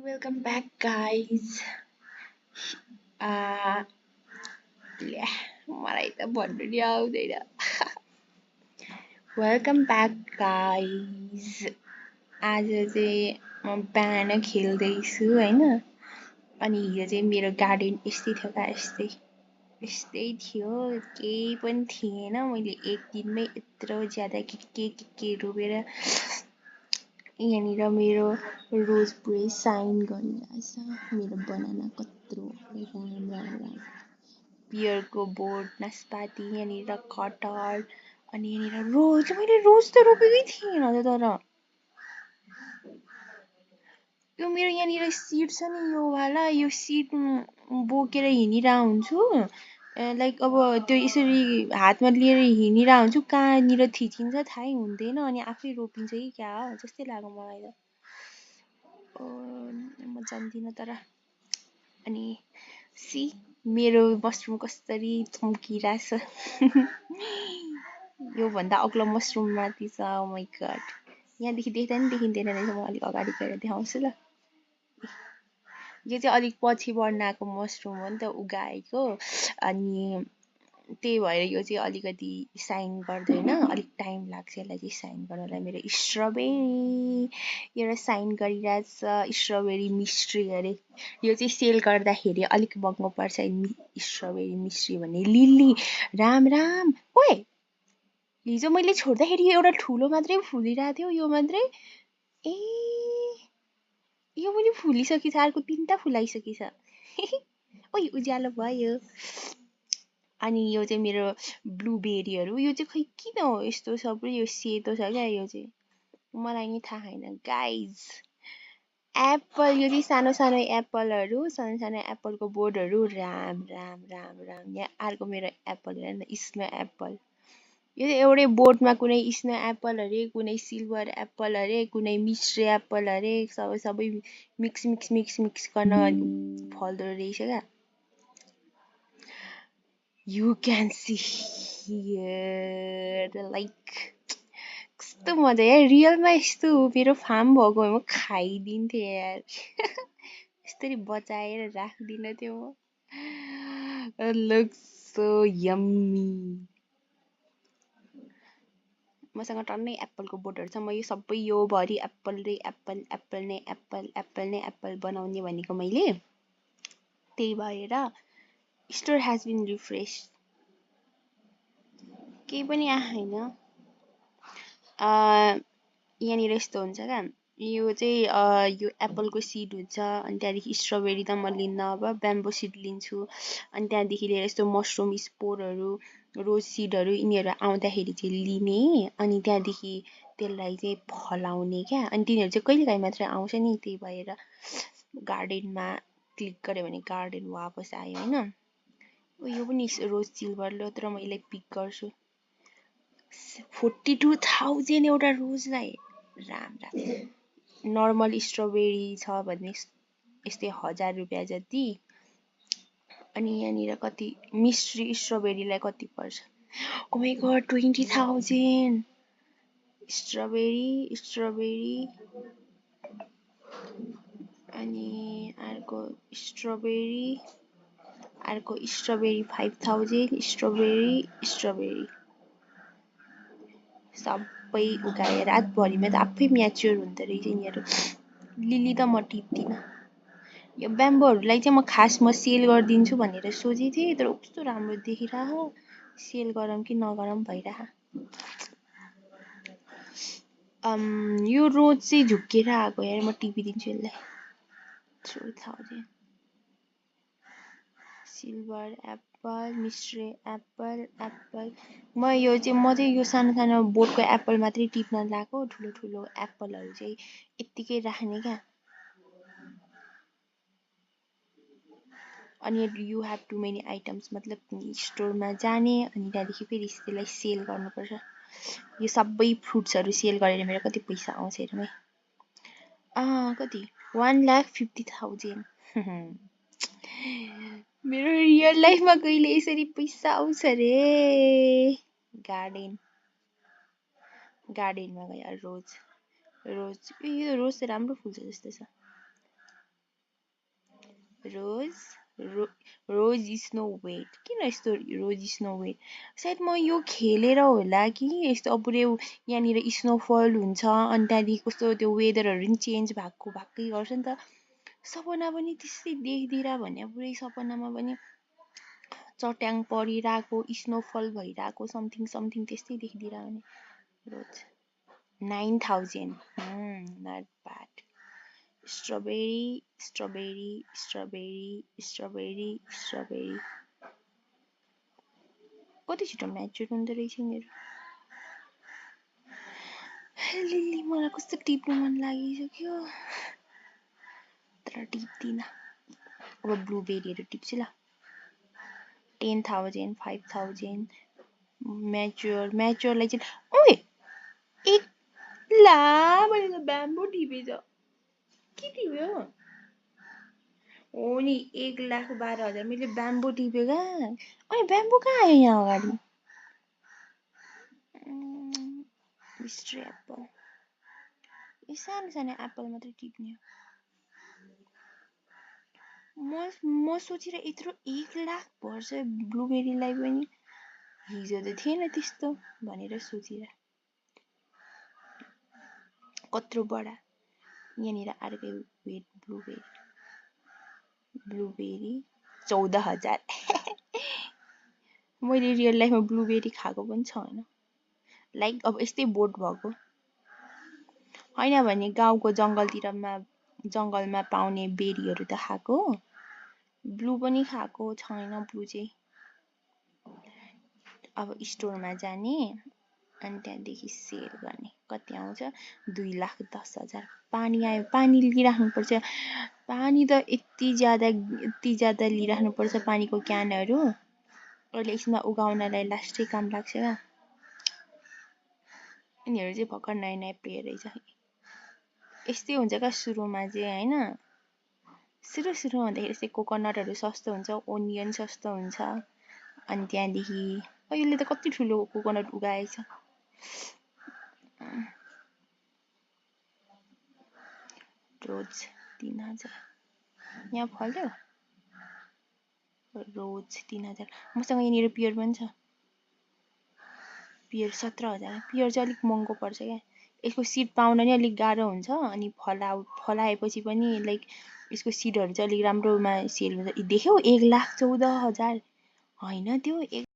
Welcome back, guys. Uh, ल्या, मलाई त भन्नु नि आउँदैन. Welcome back, guys. आज चाहिँ म बिहान खेल्दैछु हैन. अनि हिजो चाहिँ मेरो गार्डन यस्तै थियो का यस्तै थियो, केही पनि थिएन. मैले एक दिनमै यत्रो ज्यादा के रोपेर यहाँनिर मेरो रोज पुरै साइन गरिरहेछ. मेरो बनाना कत्रो राम पियरको बोट, नास्पाती, यहाँनिर कटहर अनि यहाँनिर रोज. मैले रोज त रोपेकै थिएन तर यो मेरो यहाँनिर सिड छ नि, यो वाला, यो सिड बोकेर हिँडिरहेको हुन्छु. लाइक अब त्यो यसरी हातमा लिएर हिँडिरहेको हुन्छु, कहाँनिर थिचिन्छ थाहै हुँदैन अनि आफै रोपिन्छ कि क्या हो जस्तै लाग्यो मलाई त. म जान्दिनँ तर. अनि सी मेरो मसरुम कसरी चम्किरहेछ. योभन्दा अग्लो मसरुम माथि छ. ओ माई गड. यहाँदेखि देख्दा नि देखिँदैन रहेछ. म अलिक अगाडि गएर देखाउँछु ल. यो चाहिँ अलिक पछि बढ्न आएको मसरुम हो नि त, उगाएको. अनि त्यही भएर यो चाहिँ अलिकति साइन गर्दैन, अलिक टाइम लाग्छ यसलाई चाहिँ साइन गर्नलाई. मेरो स्ट्रबेरी एउटा साइन गरिरहेछ. स्ट्रबेरी मिस्ट्री अरे. यो चाहिँ सेल गर्दाखेरि अलिक महँगो पर्छ. स्ट्रबेरी मिस्ट्री भन्ने. लिली राम राम. ओए, हिजो मैले छोड्दाखेरि एउटा ठुलो मात्रै फुलिरहेको थियो, यो मात्रै. ए, यो पनि फुलिसकेछ. अर्को 3टा फुलाइसकेछ. ओइ, उज्यालो भयो. अनि यो चाहिँ मेरो ब्लुबेरीहरू. यो चाहिँ खै किन हो यस्तो सबै यो सेतो छ क्या. यो चाहिँ मलाई नि थाहा छैन गाइज. एप्पल, यो चाहिँ सानो सानो एप्पलहरू, सानो सानो एप्पलको बोर्डहरू. राम राम राम राम. यहाँ अर्को मेरो एप्पल हेर न, स्नो एप्पल. यो चाहिँ एउटै बोर्डमा कुनै स्नो एप्पल अरे, कुनै सिल्भर एप्पल अरे, कुनै मिस्ट्री एप्पल अरे, सबै मिक्स गर्न फल्दो रहेछ क्या. You can see here, like कस्तो मजा यार. रियलमा यस्तो मेरो फार्म भएको भए म खाइदिन्थेँ यार. यसरी बचाएर राख्दिनँ थियो म. It looks so yummy. मसँग टन्नै एप्पलको बोटहरू छ. म यो सबै यो भरि एप्पल नै एप्पल बनाउने भनेको मैले. त्यही भएर स्टोर has been refreshed. केही पनि आएन. यहाँनिर यस्तो हुन्छ क्या. यो चाहिँ यो एप्पलको सिड हुन्छ. अनि त्यहाँदेखि स्ट्रबेरी त म लिन्न, अब ब्याम्बो सिड लिन्छु. अनि त्यहाँदेखि लिएर यस्तो मसरुम स्पोरहरू, रोज सिडहरू यिनीहरू आउँदाखेरि चाहिँ लिने. अनि त्यहाँदेखि त्यसलाई चाहिँ फलाउने क्या. अनि तिनीहरू चाहिँ कहिलेकाहीँ मात्रै आउँछ नि. त्यही भएर गार्डनमा क्लिक गऱ्यो भने गार्डन वापस आयो होइन. यो पनि रोज सिल्भर लो, तर म यसलाई पिक गर्छु. 42,000 एउटा रोजलाई. राम राम. नर्मल स्ट्रबेरी छ भने यस्तै 1000 रुपियाँ जति. अनि यहाँनिर कति मिस्ट्री स्ट्रबेरीलाई कति पर्छ. ओ माई गड, 20,000. स्ट्रबेरी अनि अर्को स्ट्रबेरी 5,000. स्ट्रबेरी सबै उगाएर रातभरिमा त आफै म्याच्योर हुँदो रहेछ यिनीहरू. लिली त म टिप्दिनँ. यो ब्याम्बोहरूलाई चाहिँ म सेल गरिदिन्छु भनेर सोचेको थिएँ, तर कस्तो राम्रो देखिरह. सेल गरौँ कि नगरौँ भइरह. यो रोज चाहिँ झुक्केर आएको यार. म टिपिदिन्छु यसलाई. 3,000. Silver Apple, mystery Apple. म चाहिँ यो सानो सानो बोटको एप्पल मात्रै टिप्न लगाएको. ठुलो एप्पलहरू चाहिँ यत्तिकै राख्ने क्या. अनि you have too many items, मतलब स्टोरमा जाने अनि त्यहाँदेखि फेरि त्यसलाई सेल गर्नुपर्छ. यो सबै फ्रुट्सहरू सेल गरेर मेरो कति पैसा आउँछ हेरौँ है. कति 1,50,000. मेरो रियल लाइफमा कहिले यसरी पैसा आउँछ रे. गार्डनमा गयो. रोज यो रोज राम्रो फुल्छ जस्तो छ. रोज स्नो वेट किन यस्तो रोज स्नो वेट सायद म यो खेलेर होला कि यस्तो अब पुरै यहाँनिर स्नोफल हुन्छ अनि त्यहाँदेखि कस्तो त्यो वेदरहरू पनि चेन्ज भएकै गर्छ नि त सपना पनि त्यस्तै देखिदिएर भने पुरै सपनामा पनि चट्याङ परिरहेको स्नोफल भइरहेको समथिङ समथिङ त्यस्तै देखिदिएर भने रोज 9,000 not bad strawberry कति छिटो म्याच्योर हुँदो रहेछ यिनीहरू लिली मलाई कस्तो टिप्नु मन लागिसक्यो तर टिप्दिन अब ब्लुबेरीहरू टिप्छु ल 10,000 5,000 म्याच्योरलाई चाहिँ ओए एक ला मैले त ब्याम्बो टिपेछ के टिप्यो हो नि 1,12,000 मैले ब्याम्बो टिप्यो क्या ओए ब्याम्बो कहाँ आयो यहाँ अगाडि मिस्ट्री एप्पल यो सानो सानो एप्पल मात्रै टिप्ने म सोचेर यत्रो 1,00,000 पर्छ ब्लुबेरीलाई पनि हिजो त थिएन त्यस्तो भनेर सोचेर कत्रो बडा यहाँनिर अर्कै वेट ब्लुबेरी 14,000 मैले रियल लाइफमा ब्लुबेरी खाएको पनि छैन लाइक अब यस्तै बोट भएको होइन भने गाउँको जङ्गलमा पाउने बेरीहरू त खाएको ब्लु पनि खाएको छैन ब्लु चाहिँ अब स्टोरमा जाने अनि त्यहाँदेखि सेल गर्ने कति आउँछ 2,10,000 पानी आयो पानी लिइराख्नुपर्छ पानी त यति ज्यादा लिइराख्नुपर्छ पानीको क्यानहरू अहिले यसमा उगाउनलाई लास्टै काम लाग्छ क्या यिनीहरू चाहिँ भर्खर नयाँ प्लेयर रहेछ यस्तै हुन्छ क्या सुरुमा चाहिँ होइन सुरुमा हुँदाखेरि यस्तै कोकोनटहरू सस्तो हुन्छ ओनियन सस्तो हुन्छ अनि त्यहाँदेखि अहिले त कति ठुलो कोकोनट उगाएछ रोज 3,000 यहाँ फल्यो रोज 3,000 मसँग यहाँनिर पियर पनि छ पियर 17,000 पियर चाहिँ अलिक महँगो पर्छ क्या यसको सिड पाउन नि अलिक गाह्रो हुन्छ अनि फलाएपछि पनि लाइक यसको सिडहरू चाहिँ अलिक राम्रोमा सेल हुन्छ देख्यौ 1,14,000 होइन त्यो